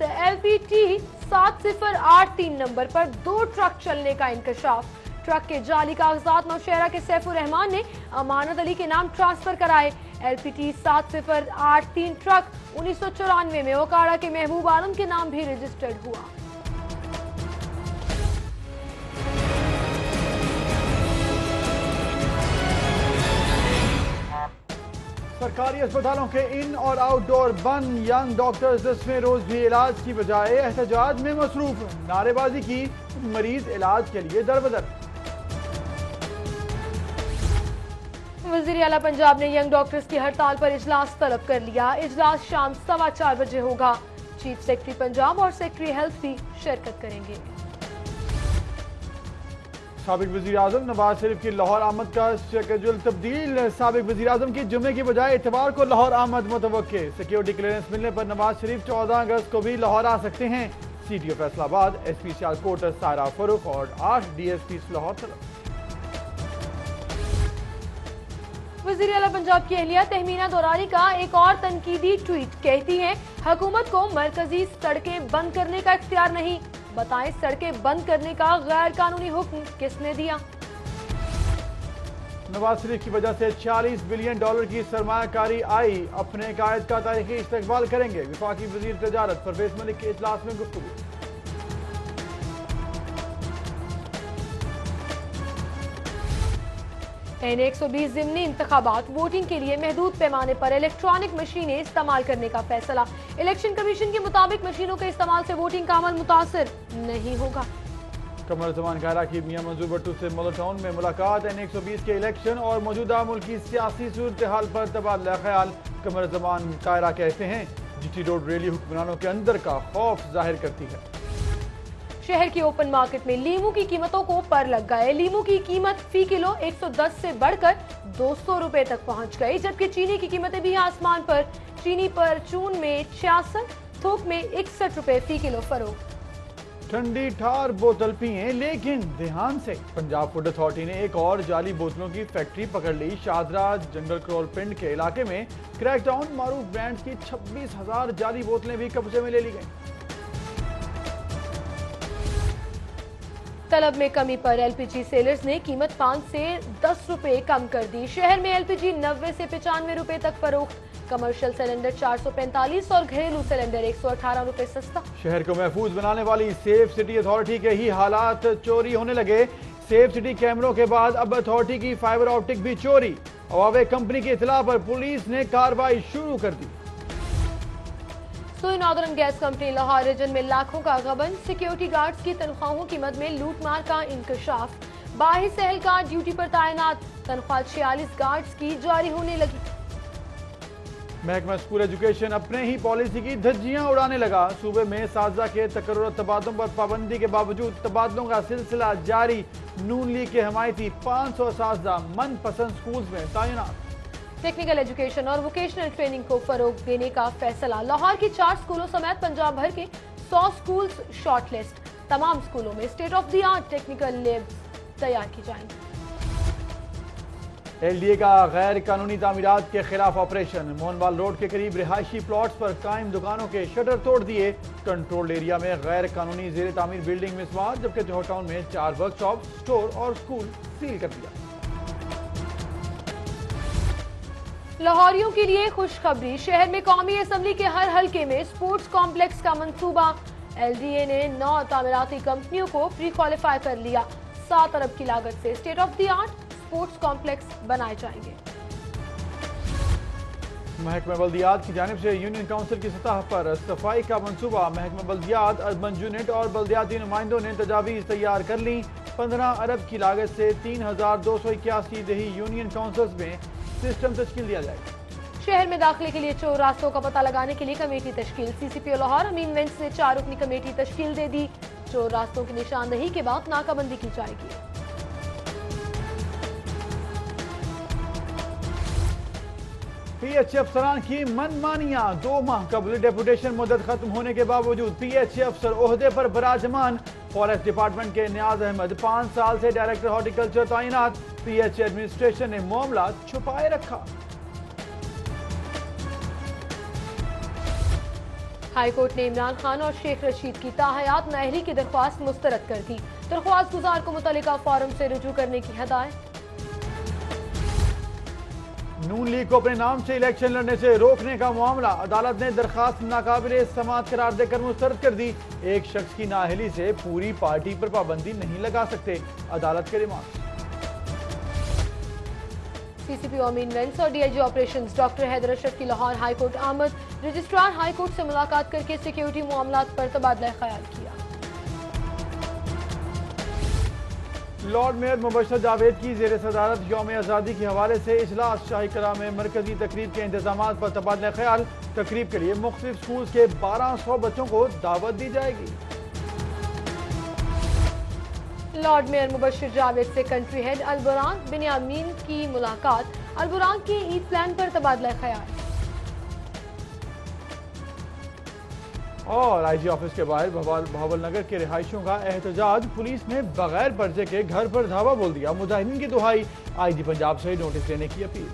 LPT 7083 number पर 2 truck चलने का इंकशाफ। ट्रक के जाली कागजात नौशहरा के सैफुर रहमान ने अमानत अली के नाम ट्रांसफर कराए। LPT 7083 ट्रक 1994 में ओकाड़ा के महबूब आलम के नाम भी रजिस्टर्ड हुआ। सरकारी अस्पतालों के इन और आउटडोर बंद। यंग डॉक्टर्स 10वें रोज भी इलाज की बजाय एहतजाज में मसरूफ। नारेबाजी की, मरीज इलाज के लिए दरबदर। वज़ीर आला पंजाब ने यंग डॉक्टर्स की हड़ताल पर इजलास तलब कर लिया। इजलास शाम 4:15 बजे होगा। चीफ सेक्रेटरी पंजाब और सेक्रेटरी हेल्थ भी शिरकत करेंगे। साबिक वज़ीर आज़म नवाज शरीफ की लाहौर आमद का शेड्यूल तब्दील। साबिक वज़ीर आज़म की जुम्मे की बजाय इतवार को लाहौर आमद मुतवक्के। सिक्योरिटी क्लियरेंस मिलने पर नवाज शरीफ 14 अगस्त को भी लाहौर आ सकते हैं। CTO फैसलाबाद, SP सियालकोट सायरा फरूख और 8 DSPs लाहौर तलब। वज़ीर आला पंजाब की अहलिया तहमीना दौरानी का एक और तनकीदी ट्वीट। कहती हैं, हुकूमत को मरकजी सड़कें बंद करने का इख्तियार नहीं। बताएं, सड़कें बंद करने का गैर कानूनी हुक्म किसने दिया? नवाज शरीफ की वजह से $40 बिलियन की सरमायाकारी आई। अपने कायद का तारीखी इस्तकबाल करेंगे। वफाकी वजीर तजारत परवेज मलिक के इजलास में गुफ्तगू। N120 ज़िमनी इंतखाबात वोटिंग के लिए महदूद पैमाने पर इलेक्ट्रॉनिक मशीनें इस्तेमाल करने का फैसला। इलेक्शन कमीशन के मुताबिक मशीनों के इस्तेमाल से वोटिंग का अमल मुतासिर नहीं होगा। कमर जमान कायरा की मियां मंजूर भट्टू से मुल्क टाउन में मुलाकात। N120 के इलेक्शन और मौजूदा मुल्की सियासी सूरत हाल पर तबादला ख्याल। कमर जमान कायरा कहते हैं, GT रोड रैली हुक्मरानों के अंदर का खौफ जाहिर करती है। शहर की ओपन मार्केट में लीमू की कीमतों को पर लग गए। लीमू की कीमत फी किलो 110 से बढ़कर 200 रुपए तक पहुंच गई, जबकि चीनी की कीमतें भी आसमान पर। चीनी पर चून में 66, थोक में 61 रुपए फी किलो फरोख्त। ठंडी ठार बोतल पिए लेकिन ध्यान से। पंजाब फूड अथॉरिटी ने एक और जाली बोतलों की फैक्ट्री पकड़ ली। शाहदरा जंगल क्रॉल पिंड के इलाके में क्रैकडाउन। मारूफ ब्रांड्स की 26,000 जाली बोतलें भी कब्जे में ले ली गई। तलब में कमी पर LPG सेलर्स ने कीमत 5 से 10 रुपए कम कर दी। शहर में LPG 90 से 95 रुपए तक फरोख्त। कमर्शियल सिलेंडर 445 और घरेलू सिलेंडर 118 रुपए सस्ता। शहर को महफूज बनाने वाली सेफ सिटी अथॉरिटी के ही हालात चोरी होने लगे। सेफ सिटी कैमरों के बाद अब अथॉरिटी की फाइबर ऑप्टिक भी चोरी। हवावे कंपनी की इतला पर पुलिस ने कार्रवाई शुरू कर दी। Sui northern gas company Lahore region में लाखों का गबन। सिक्योरिटी गार्ड्स की तनख्वाहों की मद में लूटमार का इंकशाफ। बाहिस एहलकार ड्यूटी पर तैनात। तनख्वाह 46 गार्ड्स की जारी होने लगी। महकमा स्कूल एजुकेशन अपने ही पॉलिसी की धज्जियां उड़ाने लगा। सूबे में साजा के तकर्रुर तबादलों पर पाबंदी के बावजूद तबादलों का सिलसिला जारी। नून लीग के हमायती 500 असातिज़ा मनपसंद स्कूल में तैनात। टेक्निकल एजुकेशन और वोकेशनल ट्रेनिंग को फरोग देने का फैसला। लाहौर की 4 स्कूलों समेत पंजाब भर के 100 स्कूल्स शॉर्टलिस्ट। तमाम स्कूलों में state of the art technical labs तैयार की जाएंगी। LDA का गैर कानूनी तामीरात के खिलाफ ऑपरेशन। मोहनवाल रोड के करीब रिहायशी प्लॉट्स पर कायम दुकानों के शटर तोड़ दिए। कंट्रोल एरिया में गैर कानूनी जेर तामीर बिल्डिंग मिसमार, जबकि जोहर टाउन में 4 वर्कशॉप, स्टोर और स्कूल सील कर दिया। लाहौरियों के लिए खुशखबरी। शहर में कौमी असम्बली के हर हलके में स्पोर्ट्स कॉम्प्लेक्स का मंसूबा। LDA ने 9 तामीराती कंपनियों को प्री क्वालिफाई कर लिया। 7 अरब की लागत से state of the art sports complex बनाए जाएंगे। महकमा बल्दियात की जानिब से यूनियन काउंसिल की सतह पर सफाई का मंसूबा। महकमा बल्दियात, अर्बन यूनिट और बल्दियाती नुमाइंदों ने तजावीज़ तैयार कर ली। 15 अरब की लागत से 3281 दही यूनियन काउंसिल्स में सिस्टम तश्कील दिया जाएगा। शहर में दाखिले के लिए चोर रास्तों का पता लगाने के लिए कमेटी तश्कील। CCPO लाहौर अमीन वेंस ने 4 रुकनी कमेटी तश्कील दे दी। चोर रास्तों की निशानदही के बाद नाकाबंदी की जाएगी। PH अफसरान की मनमानियां। 2 माह कबल डेपुटेशन मुद्दत खत्म होने के बावजूद PH अफसर ओहदे पर बराजमान। फॉरेस्ट डिपार्टमेंट के नियाज अहमद 5 साल से डायरेक्टर हॉर्टिकल्चर तैनात। PH एडमिनिस्ट्रेशन ने मामला छुपाए रखा। हाईकोर्ट ने इमरान खान और शेख रशीद की ताहयात नाअहली की दरख्वास्त मुस्तरद कर दी। दरख्वास्त गुजार को मुतल्लिका फॉरम से रुजू करने की हदायत। नून लीग को अपने नाम से इलेक्शन लड़ने से रोकने का मामला, अदालत ने दरखास्त नाकाबिले समाअत करार देकर मुस्तरद कर दी। एक शख्स की नाअहली से पूरी पार्टी पर पाबंदी नहीं लगा सकते, अदालत के रिमार्क। सीसीपी अमीन वेंस और DIG operations doctor Haider Ashraf की लाहौर हाईकोर्ट आमद। रजिस्ट्रार हाईकोर्ट से मुलाकात करके सिक्योरिटी मामलात पर तबादला ख्याल किया। लॉर्ड मेयर मुबशर जावेद की जेर सदारत यौम आज़ादी के हवाले से इजलास। शाही कला में मरकजी तकरीब के इंतजाम पर तबादला ख्याल। तकरीब के लिए मुख्तलिफ स्कूल के 1200 बच्चों को दावत दी जाएगी। लॉर्ड मेयर मुबशर जावेद से कंट्री हेड अलबुरान बिन्यामीन की मुलाकात। अलबुरान के ईद प्लान पर तबादला ख्याल। और आईजी ऑफिस के बाहर भावल नगर के रिहायशियों का एहतजाज। पुलिस ने बगैर पर्चे के घर पर धावा बोल दिया। मुजाहिदीन की दुहाई, आईजी पंजाब से नोटिस लेने की अपील।